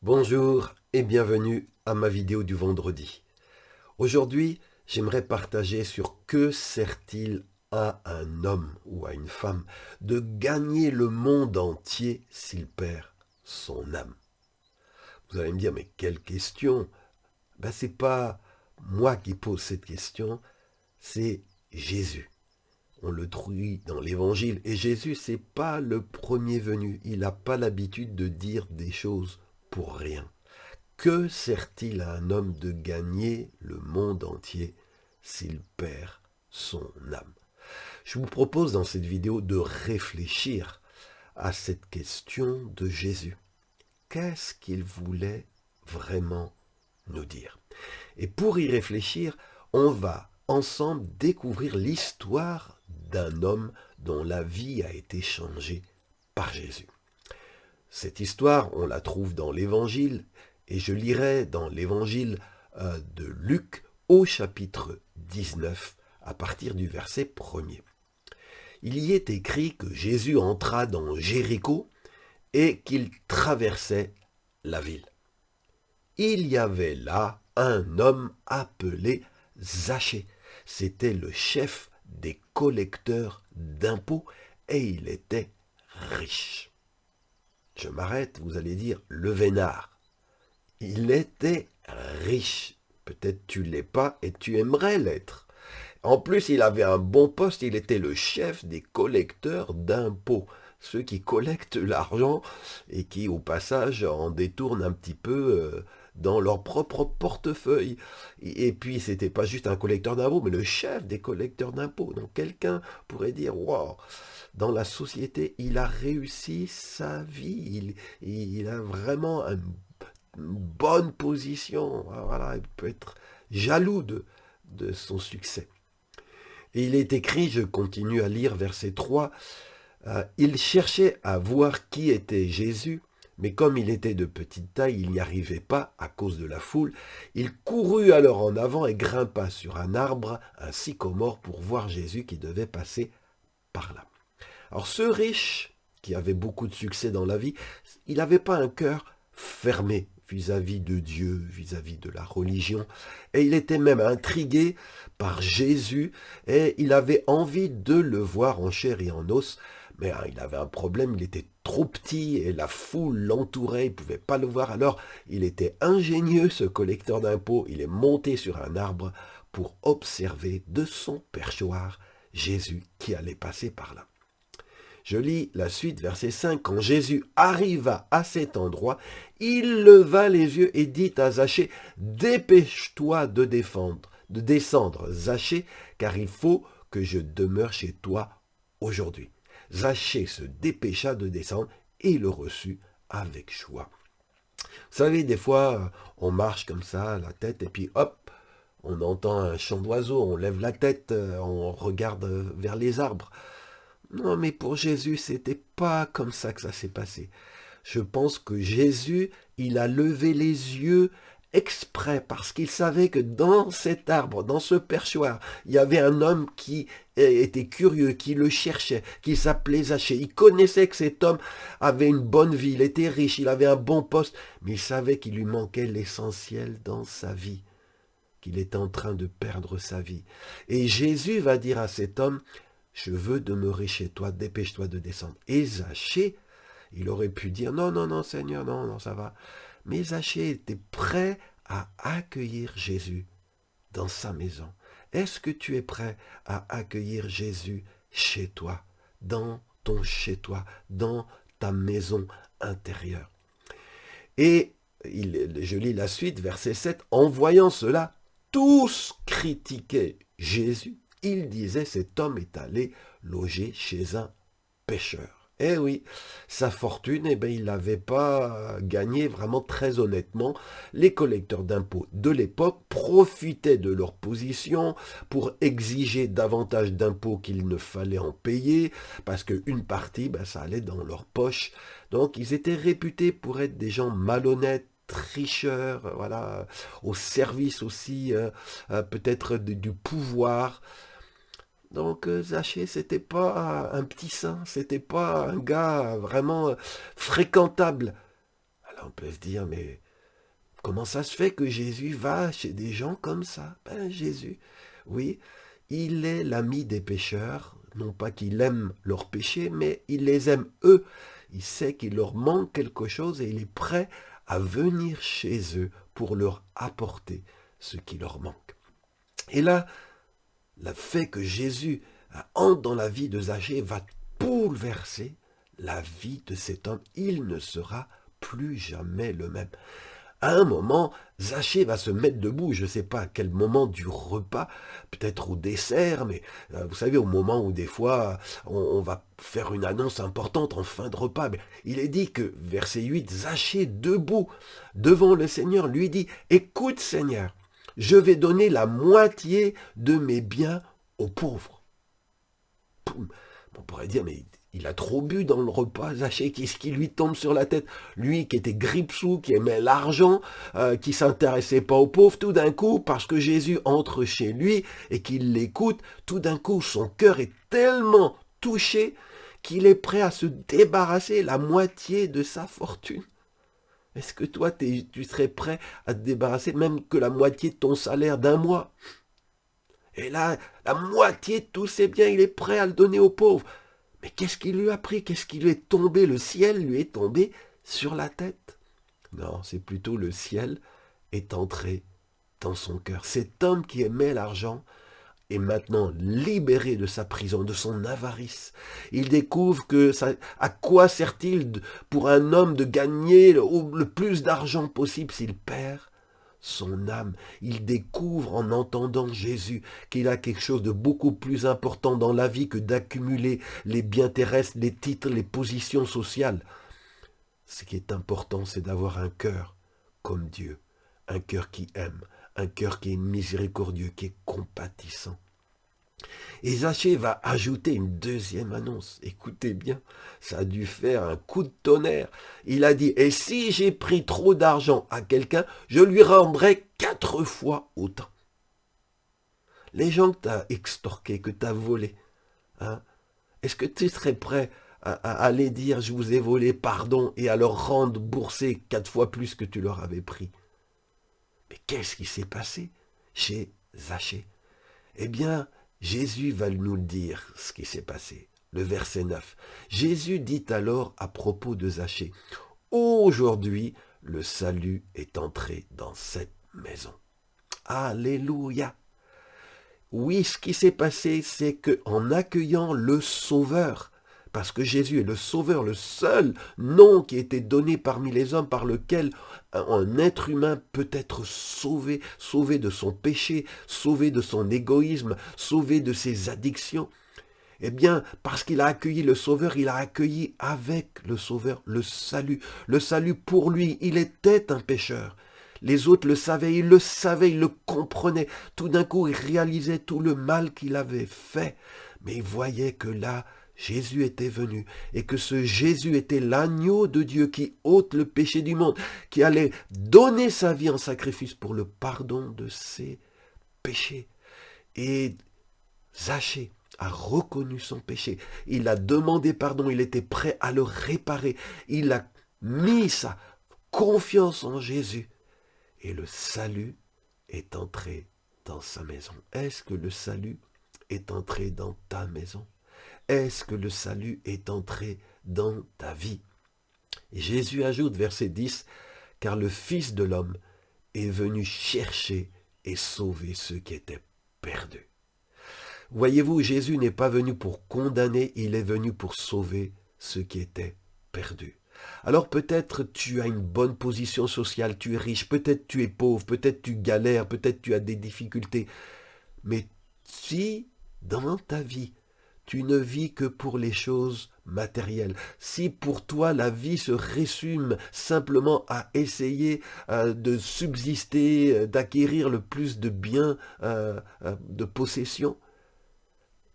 Bonjour et bienvenue à ma vidéo du vendredi. Aujourd'hui, j'aimerais partager sur que sert-il à un homme ou à une femme de gagner le monde entier s'il perd son âme. Vous allez me dire, mais quelle question? C'est pas moi qui pose cette question, c'est Jésus. On le trouve dans l'évangile. Et Jésus, c'est pas le premier venu. Il n'a pas l'habitude de dire des choses pour rien. Que sert-il à un homme de gagner le monde entier s'il perd son âme? Je vous propose dans cette vidéo de réfléchir à cette question de Jésus. Qu'est-ce qu'il voulait vraiment nous dire? Et pour y réfléchir, on va ensemble découvrir l'histoire d'un homme dont la vie a été changée par Jésus. Cette histoire, on la trouve dans l'Évangile, et je lirai dans l'Évangile de Luc au chapitre 19, à partir du verset 1er. Il y est écrit que Jésus entra dans Jéricho et qu'il traversait la ville. Il y avait là un homme appelé Zachée. C'était le chef des collecteurs d'impôts et il était riche. Je m'arrête, vous allez dire, le vénard. Il était riche. Peut-être tu ne l'es pas et tu aimerais l'être. En plus, il avait un bon poste, il était le chef des collecteurs d'impôts. Ceux qui collectent l'argent et qui, au passage, en détournent un petit peu dans leur propre portefeuille. Et puis, c'était pas juste un collecteur d'impôts, mais le chef des collecteurs d'impôts. Donc, quelqu'un pourrait dire, wow, dans la société, il a réussi sa vie. Il a vraiment une bonne position. Voilà, il peut être jaloux de son succès. Et il est écrit, je continue à lire verset 3, il cherchait à voir qui était Jésus, mais comme il était de petite taille, il n'y arrivait pas à cause de la foule. Il courut alors en avant et grimpa sur un arbre, un sycomore, pour voir Jésus qui devait passer par là. Alors ce riche, qui avait beaucoup de succès dans la vie, il n'avait pas un cœur fermé vis-à-vis de Dieu, vis-à-vis de la religion. Et il était même intrigué par Jésus et il avait envie de le voir en chair et en os. Mais il avait un problème, il était trop petit et la foule l'entourait, il ne pouvait pas le voir. Alors il était ingénieux, ce collecteur d'impôts. Il est monté sur un arbre pour observer de son perchoir Jésus qui allait passer par là. Je lis la suite, verset 5. Quand Jésus arriva à cet endroit, il leva les yeux et dit à Zachée, « Dépêche-toi de descendre, Zachée, car il faut que je demeure chez toi aujourd'hui. » Zachée se dépêcha de descendre et le reçut avec joie. Vous savez, des fois, on marche comme ça, la tête, et puis hop, on entend un chant d'oiseau, on lève la tête, on regarde vers les arbres. Non, mais pour Jésus, c'était pas comme ça que ça s'est passé. Je pense que Jésus, il a levé les yeux exprès parce qu'il savait que dans cet arbre, dans ce perchoir, il y avait un homme qui était curieux, qui le cherchait, qui s'appelait Zachée. Il connaissait que cet homme avait une bonne vie, il était riche, il avait un bon poste, mais il savait qu'il lui manquait l'essentiel dans sa vie, qu'il était en train de perdre sa vie. Et Jésus va dire à cet homme, « Je veux demeurer chez toi, dépêche-toi de descendre. » Et Zachée, il aurait pu dire, « Non, non, non, Seigneur, non, non, ça va. » Mais Zachée était prêt à accueillir Jésus dans sa maison. Est-ce que tu es prêt à accueillir Jésus chez toi, dans ton chez-toi, dans ta maison intérieure? Et je lis la suite, verset 7. En voyant cela, tous critiquaient Jésus. Il disait, cet homme est allé loger chez un pêcheur. Eh oui, sa fortune, il ne l'avait pas gagnée vraiment très honnêtement. Les collecteurs d'impôts de l'époque profitaient de leur position pour exiger davantage d'impôts qu'il ne fallait en payer, parce qu'une partie, ça allait dans leur poche. Donc ils étaient réputés pour être des gens malhonnêtes, tricheurs, voilà, au service aussi peut-être du pouvoir. Donc Zachée, c'était pas un petit saint, c'était pas un gars vraiment fréquentable. Alors On peut se dire, mais comment ça se fait que Jésus va chez des gens comme ça? Ben Jésus, oui, il est l'ami des pécheurs, non pas qu'il aime leurs péchés, mais il les aime eux. Il sait qu'il leur manque quelque chose et il est prêt à venir chez eux pour leur apporter ce qui leur manque. Et là, le fait que Jésus entre dans la vie de Zachée va bouleverser la vie de cet homme. Il ne sera plus jamais le même. À un moment, Zachée va se mettre debout, je ne sais pas à quel moment du repas, peut-être au dessert, mais vous savez, au moment où des fois on va faire une annonce importante en fin de repas, mais il est dit que, verset 8, Zachée debout devant le Seigneur lui dit, « Écoute Seigneur, je vais donner la moitié de mes biens aux pauvres. » On pourrait dire, mais il a trop bu dans le repas, Zachée, qu'est-ce qui lui tombe sur la tête? Lui qui était grippe-sous, qui aimait l'argent, qui s'intéressait pas aux pauvres, tout d'un coup, parce que Jésus entre chez lui et qu'il l'écoute, tout d'un coup, son cœur est tellement touché qu'il est prêt à se débarrasser la moitié de sa fortune. Est-ce que toi, tu serais prêt à te débarrasser même que la moitié de ton salaire d'un mois? Et là, la moitié de tous ses biens, il est prêt à le donner aux pauvres. Mais qu'est-ce qu'il lui a pris? Qu'est-ce qui lui est tombé? Le ciel lui est tombé sur la tête. Non, c'est plutôt le ciel est entré dans son cœur. Cet homme qui aimait l'argent est maintenant libéré de sa prison, de son avarice. Il découvre que à quoi sert-il pour un homme de gagner le plus d'argent possible s'il perd son âme? Il découvre en entendant Jésus qu'il a quelque chose de beaucoup plus important dans la vie que d'accumuler les biens terrestres, les titres, les positions sociales. Ce qui est important, c'est d'avoir un cœur comme Dieu, un cœur qui aime, un cœur qui est miséricordieux, qui est compatissant. Et Zachée va ajouter une deuxième annonce. Écoutez bien, ça a dû faire un coup de tonnerre. Il a dit, et si j'ai pris trop d'argent à quelqu'un, je lui rendrai 4 fois autant. Les gens que tu as extorqués, que tu as volés, hein, est-ce que tu serais prêt à aller dire, je vous ai volé, pardon, et à leur rendre bourser 4 fois plus que tu leur avais pris? Mais qu'est-ce qui s'est passé chez Zachée? Eh bien, Jésus va nous le dire, ce qui s'est passé. Le verset 9. Jésus dit alors à propos de Zachée, « Aujourd'hui, le salut est entré dans cette maison. » Alléluia. Oui, ce qui s'est passé, c'est qu'en accueillant le Sauveur, parce que Jésus est le Sauveur, le seul nom qui a été donné parmi les hommes par lequel un être humain peut être sauvé, sauvé de son péché, sauvé de son égoïsme, sauvé de ses addictions. Eh bien, parce qu'il a accueilli le Sauveur, il a accueilli avec le Sauveur le salut. Le salut pour lui, il était un pécheur. Les autres le savaient, il le comprenait. Tout d'un coup, il réalisait tout le mal qu'il avait fait. Mais il voyait que là, Jésus était venu et que ce Jésus était l'agneau de Dieu qui ôte le péché du monde, qui allait donner sa vie en sacrifice pour le pardon de ses péchés. Et Zachée a reconnu son péché, il a demandé pardon, il était prêt à le réparer, il a mis sa confiance en Jésus et le salut est entré dans sa maison. Est-ce que le salut est entré dans ta maison? Est-ce que le salut est entré dans ta vie? Et Jésus ajoute, verset 10, « Car le Fils de l'homme est venu chercher et sauver ceux qui étaient perdus. » Voyez-vous, Jésus n'est pas venu pour condamner, il est venu pour sauver ceux qui étaient perdus. Alors peut-être tu as une bonne position sociale, tu es riche, peut-être tu es pauvre, peut-être tu galères, peut-être tu as des difficultés. Mais si dans ta vie, tu ne vis que pour les choses matérielles. Si pour toi la vie se résume simplement à essayer de subsister, d'acquérir le plus de biens, de possessions,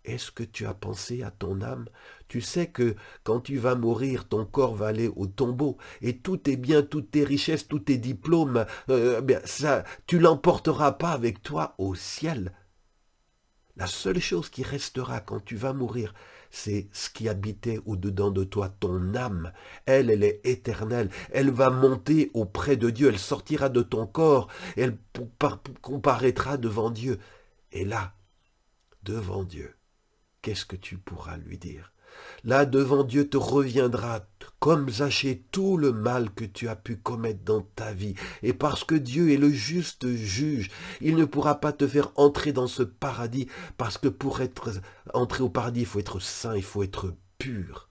est-ce que tu as pensé à ton âme? Tu sais que quand tu vas mourir, ton corps va aller au tombeau et tous tes biens, toutes tes richesses, tous tes diplômes, tu l'emporteras pas avec toi au ciel. La seule chose qui restera quand tu vas mourir, c'est ce qui habitait au-dedans de toi, ton âme. Elle est éternelle. Elle va monter auprès de Dieu. Elle sortira de ton corps. Elle comparaîtra devant Dieu. Et là, devant Dieu, qu'est-ce que tu pourras lui dire? Là, devant Dieu te reviendra, comme Zachée, tout le mal que tu as pu commettre dans ta vie. Et parce que Dieu est le juste juge, il ne pourra pas te faire entrer dans ce paradis, parce que pour entrer au paradis, il faut être saint, il faut être pur.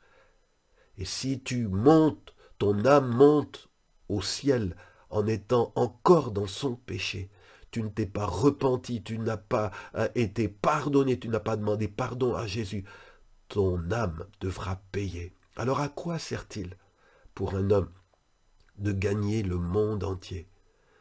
Et si tu montes, ton âme monte au ciel en étant encore dans son péché, tu ne t'es pas repenti, tu n'as pas été pardonné, tu n'as pas demandé pardon à Jésus, ton âme devra payer. Alors à quoi sert-il pour un homme de gagner le monde entier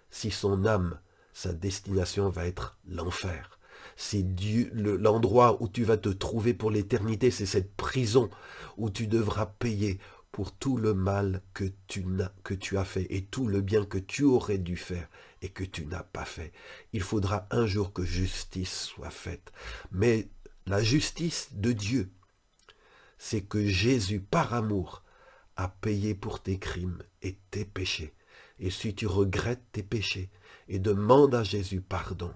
si son âme, sa destination va être l'enfer? C'est l'endroit où tu vas te trouver pour l'éternité, c'est cette prison où tu devras payer pour tout le mal que tu as fait et tout le bien que tu aurais dû faire et que tu n'as pas fait. Il faudra un jour que justice soit faite. Mais la justice de Dieu, c'est que Jésus, par amour, a payé pour tes crimes et tes péchés. Et si tu regrettes tes péchés et demandes à Jésus pardon,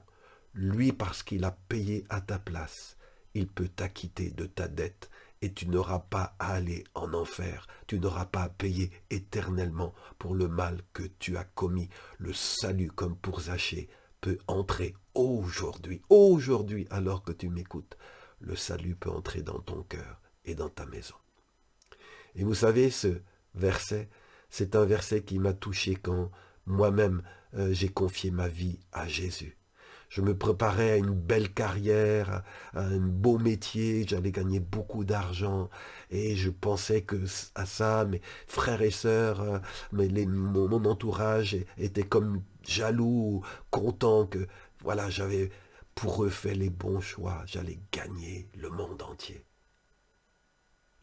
lui, parce qu'il a payé à ta place, il peut t'acquitter de ta dette et tu n'auras pas à aller en enfer, tu n'auras pas à payer éternellement pour le mal que tu as commis. Le salut, comme pour Zachée, peut entrer aujourd'hui, alors que tu m'écoutes. Le salut peut entrer dans ton cœur et dans ta maison. Et vous savez, ce verset, c'est un verset qui m'a touché quand moi-même j'ai confié ma vie à Jésus. Je me préparais à une belle carrière, à un beau métier, j'allais gagner beaucoup d'argent et je pensais que à ça, mes frères et sœurs, mon entourage était comme jaloux, content que voilà, j'avais pour eux fait les bons choix, j'allais gagner le monde entier.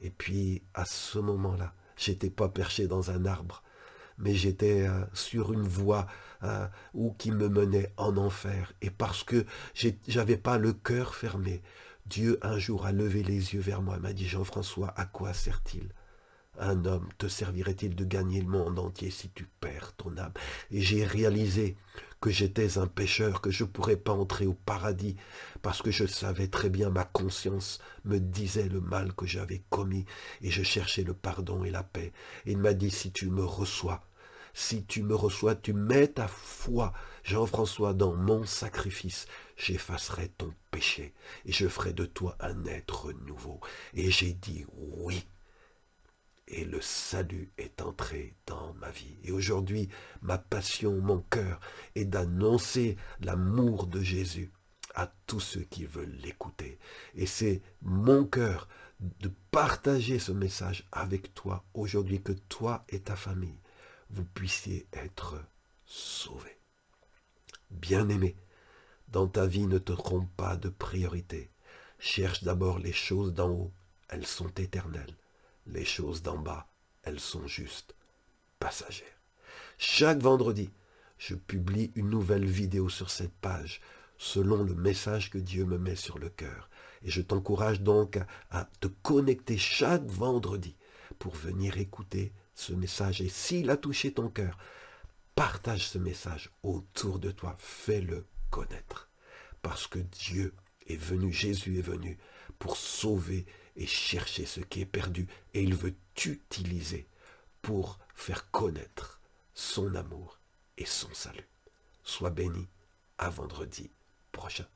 Et puis, à ce moment-là, j'étais pas perché dans un arbre, mais j'étais sur une voie qui me menait en enfer. Et parce que j'avais pas le cœur fermé, Dieu un jour a levé les yeux vers moi et m'a dit, Jean-François, à quoi sert-il? Un homme te servirait-il de gagner le monde entier si tu perds ton âme? Et j'ai réalisé que j'étais un pécheur, que je ne pourrais pas entrer au paradis, parce que je savais très bien, ma conscience me disait le mal que j'avais commis, et je cherchais le pardon et la paix. Et il m'a dit, si tu me reçois, tu mets ta foi, Jean-François, dans mon sacrifice, j'effacerai ton péché, et je ferai de toi un être nouveau. Et j'ai dit oui. Et le salut est entré dans ma vie. Et aujourd'hui, ma passion, mon cœur est d'annoncer l'amour de Jésus à tous ceux qui veulent l'écouter. Et c'est mon cœur de partager ce message avec toi aujourd'hui, que toi et ta famille, vous puissiez être sauvés. Bien-aimé, dans ta vie, ne te trompe pas de priorité. Cherche d'abord les choses d'en haut, elles sont éternelles. Les choses d'en bas, elles sont juste passagères. Chaque vendredi, je publie une nouvelle vidéo sur cette page, selon le message que Dieu me met sur le cœur. Et je t'encourage donc à te connecter chaque vendredi pour venir écouter ce message. Et s'il a touché ton cœur, partage ce message autour de toi, fais-le connaître. Parce que Dieu est venu, Jésus est venu pour sauver et chercher ce qui est perdu. Et il veut t'utiliser pour faire connaître son amour et son salut. Sois béni, à vendredi prochain.